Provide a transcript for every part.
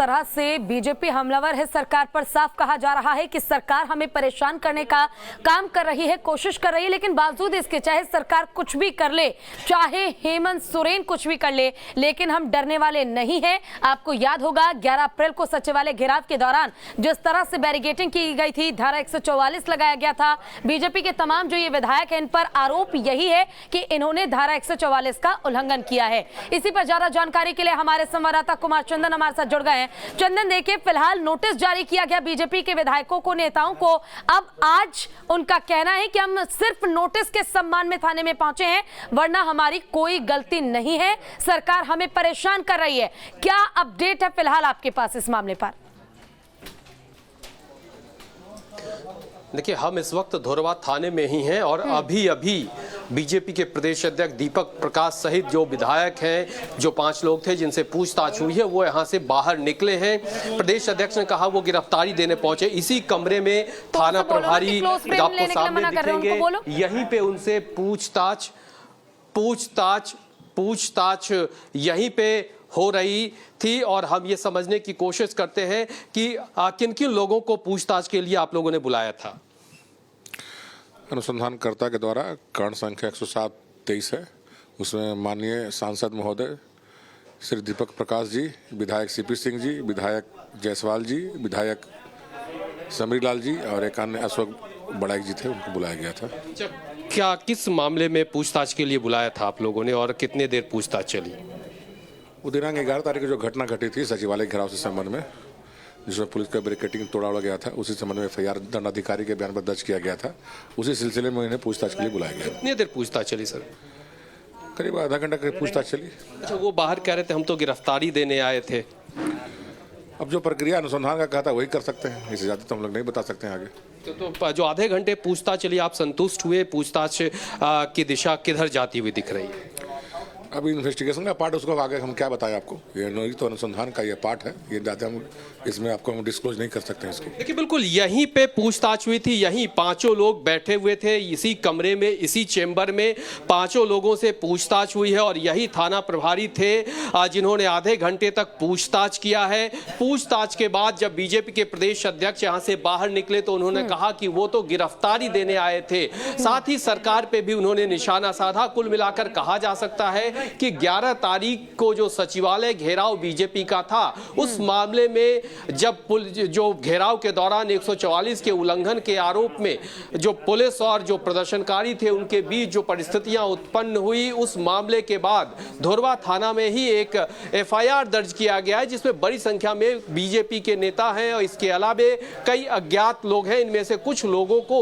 तरह से बीजेपी हमलावर है सरकार पर, साफ कहा जा रहा है कि सरकार हमें परेशान करने का काम कर रही है, कोशिश कर रही है, लेकिन बावजूद इसके चाहे सरकार कुछ भी कर ले, चाहे हेमंत सोरेन कुछ भी कर ले, लेकिन हम डरने वाले नहीं हैं। आपको याद होगा 11 अप्रैल को सचिवालय घेराव के दौरान जिस तरह से बैरिकेडिंग की गई थी, धारा 144 लगाया गया था। बीजेपी के तमाम जो ये विधायक हैं, इन पर आरोप यही है कि इन्होंने धारा 144 का उल्लंघन किया है। इसी पर ज्यादा जानकारी के लिए हमारे संवाददाता कुमार चंदन हमारे साथ जुड़ गए हैं। चंदन, देखिए फिलहाल नोटिस जारी किया गया बीजेपी के विधायकों को, नेताओं को। अब आज उनका कहना है कि हम सिर्फ नोटिस के सम्मान में थाने में पहुंचे हैं, वरना हमारी कोई गलती नहीं है, सरकार हमें परेशान कर रही है। क्या अपडेट है फिलहाल आपके पास इस मामले पर? देखिए, हम इस वक्त धोरवा थाने में ही हैं और अभी अभी बीजेपी के प्रदेश अध्यक्ष दीपक प्रकाश सहित जो विधायक हैं, जो 5 लोग थे जिनसे पूछताछ हुई है, वो यहाँ से बाहर निकले हैं। प्रदेश अध्यक्ष ने कहा वो गिरफ्तारी देने पहुंचे। इसी कमरे में थाना प्रभारी आपको सामने दिखेंगे, यहीं पे उनसे पूछताछ यहीं पे हो रही थी। और हम ये समझने की कोशिश करते हैं कि किन किन लोगों को पूछताछ के लिए आप लोगों ने बुलाया था। अनुसंधानकर्ता के द्वारा कांड संख्या 107-23 है, उसमें माननीय सांसद महोदय श्री दीपक प्रकाश जी, विधायक सीपी सिंह जी, विधायक जायसवाल जी, विधायक समरीलाल जी और एक अन्य अशोक बड़ाई जी थे, उनको बुलाया गया था। क्या किस मामले में पूछताछ के लिए बुलाया था आप लोगों ने और कितने देर पूछताछ चली? वो दिनांक 11 तारीख को जो घटना घटी थी सचिवालय घेराव से संबंध में, जिसमें पुलिस का बैरिकेडिंग तोड़ा गया था, उसी संबंध में FIR दंडाधिकारी के बयान पर दर्ज किया गया था। उसी सिलसिले में इन्हें पूछताछ के लिए बुलाया गया। कितनी देर पूछताछ चली सर? करीब आधा घंटा की पूछताछ चली। अच्छा, वो बाहर कह रहे थे हम तो गिरफ्तारी देने आए थे। अब जो प्रक्रिया अनुसंधान का कहा था वही कर सकते हैं, इससे ज़्यादा तो हम लोग नहीं बता सकते हैं आगे। तो जो आधे घंटे पूछताछ चली, आप संतुष्ट हुए? पूछताछ की दिशा किधर जाती हुई दिख रही है? अभी इन्वेस्टिगेशन का पार्ट, उसको आगे हम क्या बताएं आपको, ये तो अनुसंधान का ये पार्ट है, ये ज़्यादा हम इसमें आपको हम डिस्क्लोज नहीं कर सकते हैं इसको। देखिए, बिल्कुल यहीं पे पूछताछ हुई थी, यहीं 5 लोग बैठे हुए थे, इसी कमरे में, इसी चेंबर में 5 लोगों से पूछताछ हुई है और यही थाना प्रभारी थे जिन्होंने आधे घंटे तक पूछताछ किया है। पूछताछ के बाद जब बीजेपी के प्रदेश अध्यक्ष यहाँ से बाहर निकले तो उन्होंने कहा कि वो तो गिरफ्तारी देने आए थे, साथ ही सरकार पे भी उन्होंने निशाना साधा। कुल मिलाकर कहा जा सकता है कि 11 तारीख को जो सचिवालय घेराव बीजेपी का था, उस मामले में जब जो घेराव के दौरान 144 के उल्लंघन के आरोप में जो पुलिस और जो प्रदर्शनकारी थे उनके बीच जो परिस्थितियां उत्पन्न हुई, उस मामले के बाद धोरवा थाना में ही एक FIR दर्ज किया गया है, जिसमें बड़ी संख्या में बीजेपी के नेता हैं और इसके अलावे कई अज्ञात लोग हैं। इनमें से कुछ लोगों को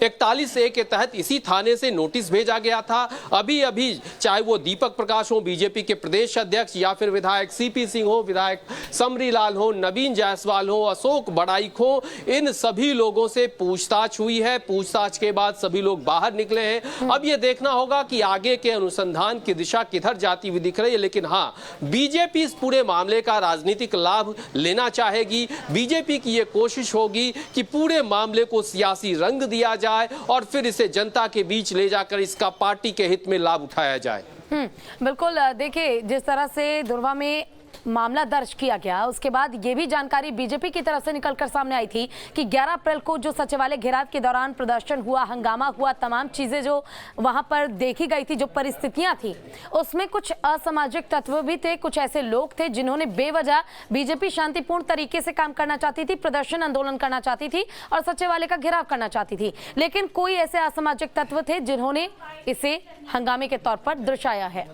41A के तहत इसी थाने से नोटिस भेजा गया था। अभी अभी चाहे वो दीपक प्रकाश हो, बीजेपी के प्रदेश अध्यक्ष, या फिर विधायक सीपी सिंह हो, विधायक समरीलाल हो, नवीन जायसवाल हो, अशोक बड़ाइक हो, इन सभी लोगों से पूछताछ हुई है। पूछताछ के बाद सभी लोग बाहर निकले हैं। अब ये देखना होगा कि आगे के अनुसंधान की दिशा किधर जाती हुई दिख रही है। लेकिन हाँ, बीजेपी इस पूरे मामले का राजनीतिक लाभ लेना चाहेगी। बीजेपी की ये कोशिश होगी कि पूरे मामले को सियासी रंग दिया जाए और फिर इसे जनता के बीच ले जाकर इसका पार्टी के हित में लाभ उठाया जाए। बिल्कुल, देखिए जिस तरह से धुरवा में मामला दर्ज किया गया, उसके बाद ये भी जानकारी बीजेपी की तरफ से निकलकर सामने आई थी कि 11 अप्रैल को जो सचिवालय घेराव के दौरान प्रदर्शन हुआ, हंगामा हुआ, तमाम चीजें जो वहां पर देखी गई थी, जो परिस्थितियां थी, उसमें कुछ असामाजिक तत्व भी थे, कुछ ऐसे लोग थे जिन्होंने बेवजह बीजेपी शांतिपूर्ण तरीके से काम करना चाहती थी, प्रदर्शन आंदोलन करना चाहती थी और सचिवालय का घेराव करना चाहती थी, लेकिन कोई ऐसे असामाजिक तत्व थे जिन्होंने इसे हंगामे के तौर पर दर्शाया है।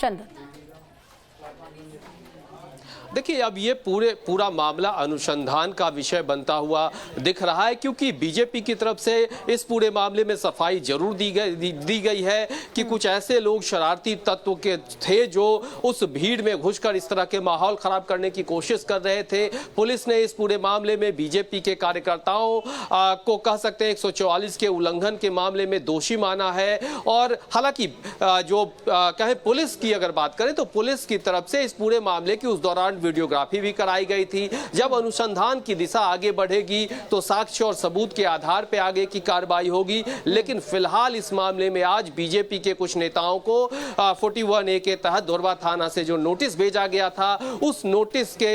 चंदन, देखिए, अब ये पूरा मामला अनुसंधान का विषय बनता हुआ दिख रहा है, क्योंकि बीजेपी की तरफ से इस पूरे मामले में सफाई जरूर दी गई है कि कुछ ऐसे लोग शरारती तत्व के थे जो उस भीड़ में घुसकर इस तरह के माहौल खराब करने की कोशिश कर रहे थे। पुलिस ने इस पूरे मामले में बीजेपी के कार्यकर्ताओं को कह सकते हैं 144 के उल्लंघन के मामले में दोषी माना है। और हालांकि जो कहें पुलिस की अगर बात करें तो पुलिस की तरफ से इस पूरे मामले की उस दौरान दौरान वीडियोग्राफी भी कराई गई थी। जब अनुसंधान की दिशा आगे बढ़ेगी तो साक्ष्य और सबूत के आधार पर आगे की कार्रवाई होगी। लेकिन फिलहाल इस मामले में आज बीजेपी के कुछ नेताओं को 41A के तहत धुर्वा थाना से जो नोटिस भेजा गया था, उस नोटिस के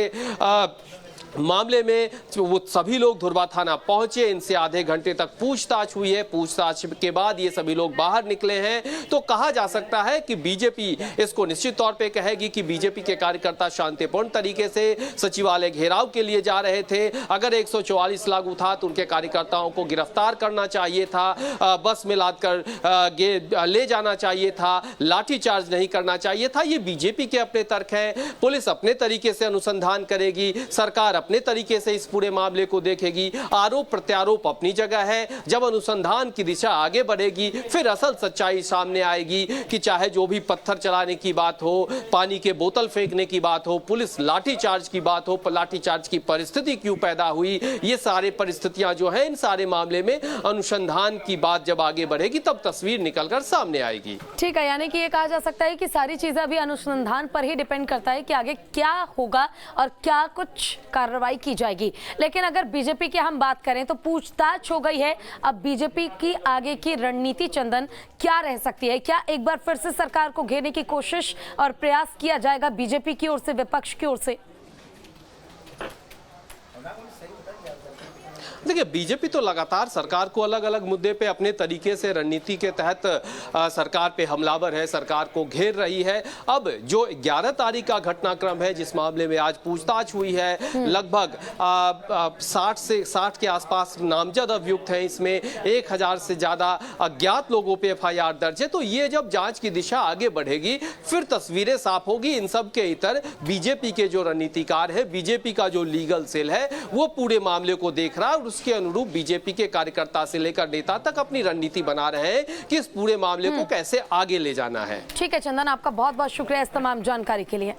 मामले में वो सभी लोग धुर्वा थाना पहुंचे। इनसे आधे घंटे तक पूछताछ हुई है। पूछताछ के बाद ये सभी लोग बाहर निकले हैं। तो कहा जा सकता है कि बीजेपी इसको निश्चित तौर पे कहेगी कि बीजेपी के कार्यकर्ता शांतिपूर्ण तरीके से सचिवालय घेराव के लिए जा रहे थे। अगर 144 लागू था तो उनके कार्यकर्ताओं को गिरफ्तार करना चाहिए था, बस में लादकर ले जाना चाहिए था, लाठीचार्ज नहीं करना चाहिए था। ये बीजेपी के अपने तर्क हैं। पुलिस अपने तरीके से अनुसंधान करेगी, सरकार अपने तरीके से इस पूरे मामले को देखेगी। आरोप प्रत्यारोप अपनी जगह है। जब अनुसंधान की दिशा आगे बढ़ेगी फिर असल सच्चाई सामने आएगी कि चाहे जो भी पत्थर चलाने की बात हो, पानी के बोतल फेंकने की बात हो, पुलिस लाठीचार्ज की बात हो, लाठीचार्ज की परिस्थिति क्यों पैदा हुई, ये सारे परिस्थितियां जो है इन सारे मामले में अनुसंधान की बात जब आगे बढ़ेगी तब तस्वीर निकलकर सामने आएगी। ठीक है, यानी कि ये कहा जा सकता है कि सारी चीजें अभी अनुसंधान पर ही डिपेंड करता है कि आगे क्या होगा और क्या कुछ कार्रवाई की जाएगी। लेकिन अगर बीजेपी की हम बात करें तो पूछताछ हो गई है। अब बीजेपी की आगे की रणनीति चंदन क्या रह सकती है? क्या एक बार फिर से सरकार को घेरने की कोशिश और प्रयास किया जाएगा बीजेपी की ओर से, विपक्ष की ओर से? देखिए, बीजेपी तो लगातार सरकार को अलग अलग मुद्दे पे अपने तरीके से रणनीति के तहत सरकार पे हमलावर है, सरकार को घेर रही है। अब जो 11 तारीख का घटनाक्रम है जिस मामले में आज पूछताछ हुई है, लगभग 60 के आसपास नामजद अभियुक्त हैं। इसमें 1000 से ज्यादा अज्ञात लोगों पे FIR दर्ज है। तो ये जब जांच की दिशा आगे बढ़ेगी फिर तस्वीरें साफ होगी। इन सब के इतर बीजेपी के जो रणनीतिकार है, बीजेपी का जो लीगल सेल है, वो पूरे मामले को देख रहा है और उसके अनुरूप बीजेपी के कार्यकर्ता से लेकर नेता तक अपनी रणनीति बना रहे हैं कि इस पूरे मामले को कैसे आगे ले जाना है। ठीक है चंदन, आपका बहुत बहुत शुक्रिया इस तमाम जानकारी के लिए।